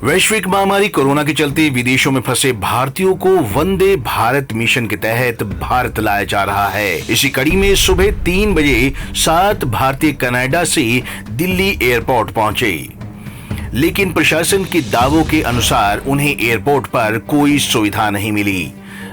वैश्विक महामारी कोरोना के चलते विदेशों में फंसे भारतीयों को वंदे भारत मिशन के तहत भारत लाया जा रहा है। इसी कड़ी में सुबह 3 बजे 7 भारतीय कनाडा से दिल्ली एयरपोर्ट पहुंचे, लेकिन प्रशासन के दावों के अनुसार उन्हें एयरपोर्ट पर कोई सुविधा नहीं मिली,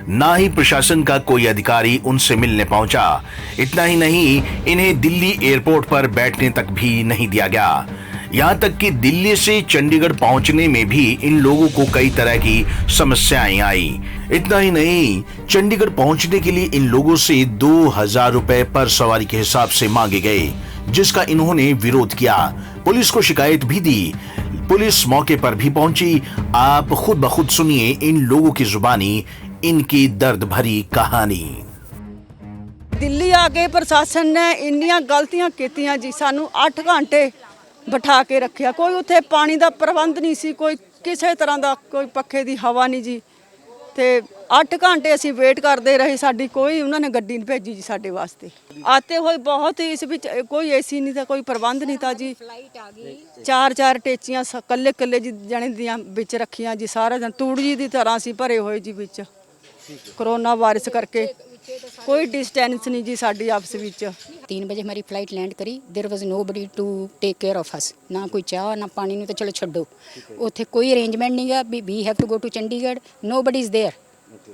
ना ही प्रशासन का कोई अधिकारी उनसे मिलने पहुंचा। इतना ही नहीं, इन्हें दिल्ली एयरपोर्ट पर बैठने तक भी नहीं दिया गया। यहाँ तक कि दिल्ली से चंडीगढ़ पहुंचने में भी इन लोगों को कई तरह की समस्याएं आई। इतना ही नहीं, चंडीगढ़ पहुंचने के लिए इन लोगों से 2000 रुपए पर सवारी के हिसाब से मांगे गए, जिसका इन्होंने विरोध किया। पुलिस को शिकायत भी दी। पुलिस मौके पर भी पहुंची। आप खुद ब खुद सुनिए इन लोगों की जुबानी इनकी दर्द भरी कहानी। दिल्ली आके प्रशासन ने इन्नियां गलतियां कीतियां जी। सानू 8 घंटे बिठा के रखिया। कोई उत्थे पानी का प्रबंध नहीं सी, कोई किसी तरह का कोई पक्खे की हवा नहीं जी। ते 8 घंटे असी वेट करते रहे, साडी कोई उन्होंने गड्डी नहीं भेजी जी साडे वास्ते। आते हुए बहुत ही इस विच कोई एसी नहीं था, कोई प्रबंध नहीं था जी। 4-4 टेचियां कल्ले कल्ले जी जने दियां विच रखियां जी। सारा दिन तूड़ी की तरह सी भरे हुए जी विच। कोरोना वायरस करके कोई डिस्टेंस नहीं जी साडी आपस विच। 3 बजे हमारी फ्लाइट लैंड करी। There was nobody to take care of us. ना कोई चाह ना पानी, नहीं तो चलो छड्डो। उत्थे कोई अरेंजमेंट नहीं है we have to go to Chandigarh. Nobody is there.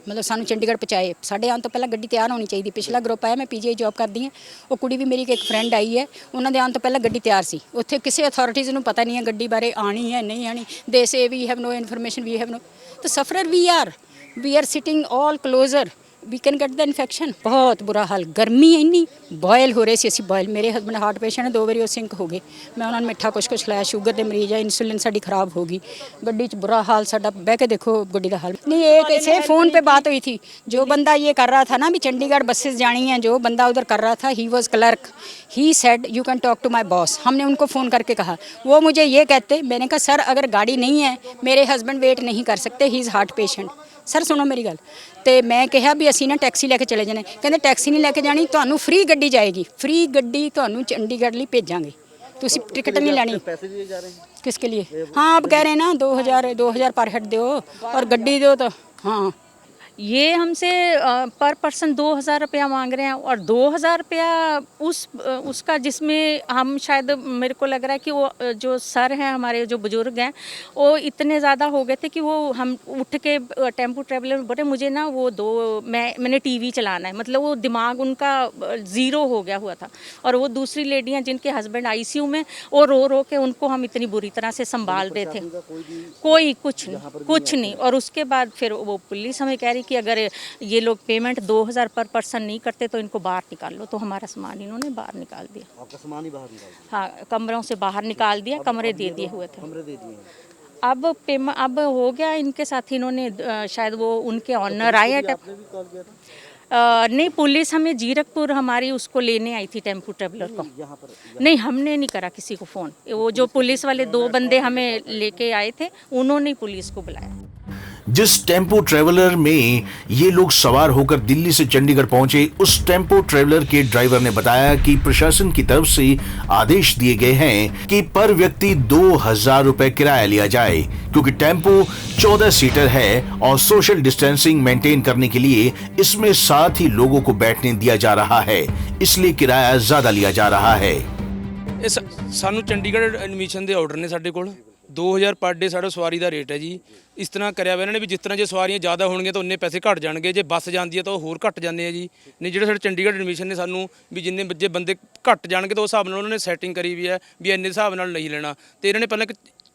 मतलब सानू चंडीगढ़ पहुँचाए। साढ़े आने तो पहले गड्डी तैयार होनी चाहिए। पिछला ग्रुप आया, मैं पीजीआई जॉब करती हाँ, वो कुड़ी भी मेरी एक फ्रेंड आई है, उन्होंने आने तो पहले गड्डी तैयार सी। उत्थे किसी अथॉरिटीज़ नूं पता नहीं है गड्डी बारे आनी है नहीं आनी। They say we have no information, we have no. तो sufferer we are sitting all closer, we can get the infection. बहुत बुरा हाल। गर्मी इन्नी बॉयल हो रही सी। असी बॉयल, मेरे हसबैंड हार्ट पेशेंट है, 2 बारी वो सिंक हो गए। मैं उन्होंने मिठा कुछ खिलाया। शुगर के मरीज है, इंसुलिन साडी खराब हो गई। गड्डी च बुरा हाल साडा। बह के देखो गड्डी का हाल। नहीं, एक से फ़ोन पे बात हुई थी। जो बंदा ये कर रहा था ना भी चंडीगढ़ बसेस जानी है, जो बंदा उधर कर रहा था, he was clerk. He said you can talk to my boss. हमने उनको फ़ोन करके कहा, वो मुझे ये कहते, मैंने कहा सर अगर गाड़ी नहीं है, मेरे हसबैंड वेट नहीं कर सकते, he is heart patient. Sir सुनो मेरी गल। तो मैं कहा भी असी ना टैक्सी लैके चले जाने। कहते टैक्सी नहीं लैके जानी, तो फ्री गड्डी जाएगी, फ्री गड्डी तो चंडीगढ़ लिए भेजांगे, तुसी टिकट नहीं लैनी। पैसे दिए जा रहे हैं किसके लिए? हाँ आप कह रहे हैं ना 2000 पर हेड दो और गड्डी दो। तो हाँ, ये हमसे पर पर्सन 2000 रुपया मांग रहे हैं। और 2000 रुपया उसका जिसमें हम शायद, मेरे को लग रहा है कि वो जो सर हैं हमारे, जो बुजुर्ग हैं, वो इतने ज़्यादा हो गए थे कि वो हम उठ के टेम्पो ट्रेवलर में बोले मुझे ना वो मैंने टीवी चलाना है। मतलब वो दिमाग उनका ज़ीरो हो गया हुआ था। और वो दूसरी लेडियाँ जिनके हस्बैंड आईसीयू में, वो रो रो के उनको हम इतनी बुरी तरह से संभाल रहे थे। कोई कुछ नहीं। और उसके बाद फिर वो पुलिस हमें कह रही कि अगर ये लोग पेमेंट 2000 पर पर्सन नहीं करते तो इनको बाहर निकाल लो। तो हमारा सामान इन्होंने बाहर निकाल दिया। आपका सामान ही बाहर निकाल दिया? हाँ, कमरों से बाहर निकाल दिया। कमरे दे दिए हुए थे। कमरे दे दिए। अब हो गया इनके साथ। इन्होंने शायद वो उनके ऑनर आए। आपने भी कॉल किया था? नहीं, पुलिस हमें जीरकपुर हमारी उसको लेने आई थी, टेम्पो ट्रेवलर को। यहाँ पर नहीं, हमने नहीं करा किसी को फ़ोन। वो जो पुलिस वाले 2 बंदे हमें लेके आए थे, उन्होंने पुलिस को बुलाया। जिस टेम्पो ट्रेवलर में ये लोग सवार होकर दिल्ली से चंडीगढ़ पहुंचे, उस टेम्पो ट्रेवलर के ड्राइवर ने बताया कि प्रशासन की तरफ से आदेश दिए गए हैं कि पर व्यक्ति 2000 रुपए किराया लिया जाए, क्योंकि टेम्पो 14 सीटर है और सोशल डिस्टेंसिंग मेंटेन करने के लिए इसमें 7 ही लोगों को बैठने दिया जा रहा है, इसलिए किराया ज्यादा लिया जा रहा है। सानू चंडीगढ़ एडमिशन के ऑर्डर ने साडे कोल 2000 पर डे साढ़ा सवारी का रेट है जी। इस तरह कराया हुआ इन्होंने भी, जिस तरह जो सवारियां ज़्यादा होणगीਆਂ तो उन्ने पैसे घट जाएंगे, जो बस जाती है तो होर घट जाते हैं जी। नहीं, जो साढ़े चंडीगढ़ एडमिशन ने सानू भी जिन्ने जे बंदे घट जाएंगे तो उस हिसाब नाल उन्होंने सैटिंग करी हुई है भी इन्ने हिसाब नाल नहीं लेना। तो इन्होंने पहले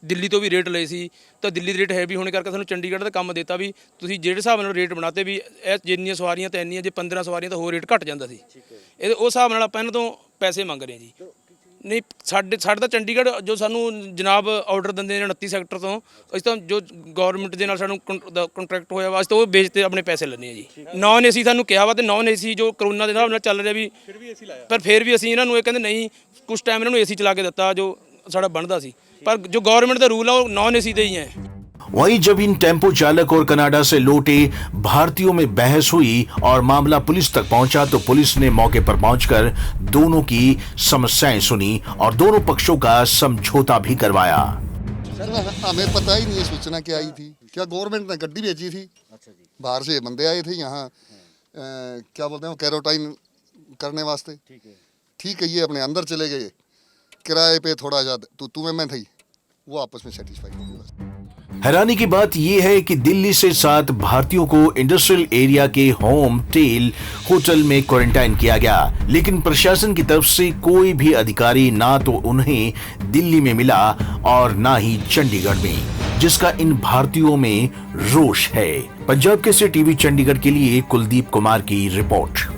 दिल्ली तो भी रेट लए सी, तो दिल्ली रेट हैवी होने करके सानू चंडीगढ़ का काम देता भी तुसीं जिहड़े हिसाब नाल रेट बनाते भी जिन्नियां सवारियां तो इन्नियां, जे 15 सवारियां तो होर रेट घट जाता सी। ये उस हिसाब नाल आपां इन्हां तों पैसे मंग रहे हैं जी। नहीं, साढ़े तो चंडीगढ़ जो सानू जनाब ऑर्डर देंगे 29 सैक्टर तो, अस तो जो गौरमेंट के नाल सानू कंट्रैक्ट होया वा, तो वो बेचते अपने पैसे लेने हैं जी। नॉन एसी सानू कहा वा, तो नॉन एसी जो करोना के हिसाब नाल चल रहा भी, पर फिर भी असीं इन्हां नूं कहंदे नहीं, कुछ टाइम इन्हां नूं एसी चला के दिता जो साडा बनदा सी, पर जो गौरमेंट का रूल है वो नॉन एसी दे ही है। वहीं जब इन टेम्पो चालक और कनाडा से लौटे भारतीयों में बहस हुई और मामला पुलिस तक पहुंचा, तो पुलिस ने मौके पर पहुंचकर दोनों की समस्याएं सुनी और दोनों पक्षों का समझौता भी करवाया। सर हमें पता ही नहीं है, सूचना क्या आई थी, क्या गवर्नमेंट ने गड्डी भेजी थी, अच्छा जी, बाहर से बंदे आए थे यहाँ क्या बोलते हैं कैरोटाइन करने वास्ते। ठीक है, ये अपने अंदर चले गए, किराए पे थोड़ा ज़्यादा तू में मैं थी, वो आपस में सेटिस्फाई हो गया। हैरानी की बात यह है कि दिल्ली से 7 भारतीयों को इंडस्ट्रियल एरिया के होम टेल होटल में क्वारंटाइन किया गया, लेकिन प्रशासन की तरफ से कोई भी अधिकारी ना तो उन्हें दिल्ली में मिला और ना ही चंडीगढ़ में, जिसका इन भारतीयों में रोष है। पंजाब केसरी टीवी चंडीगढ़ के लिए कुलदीप कुमार की रिपोर्ट।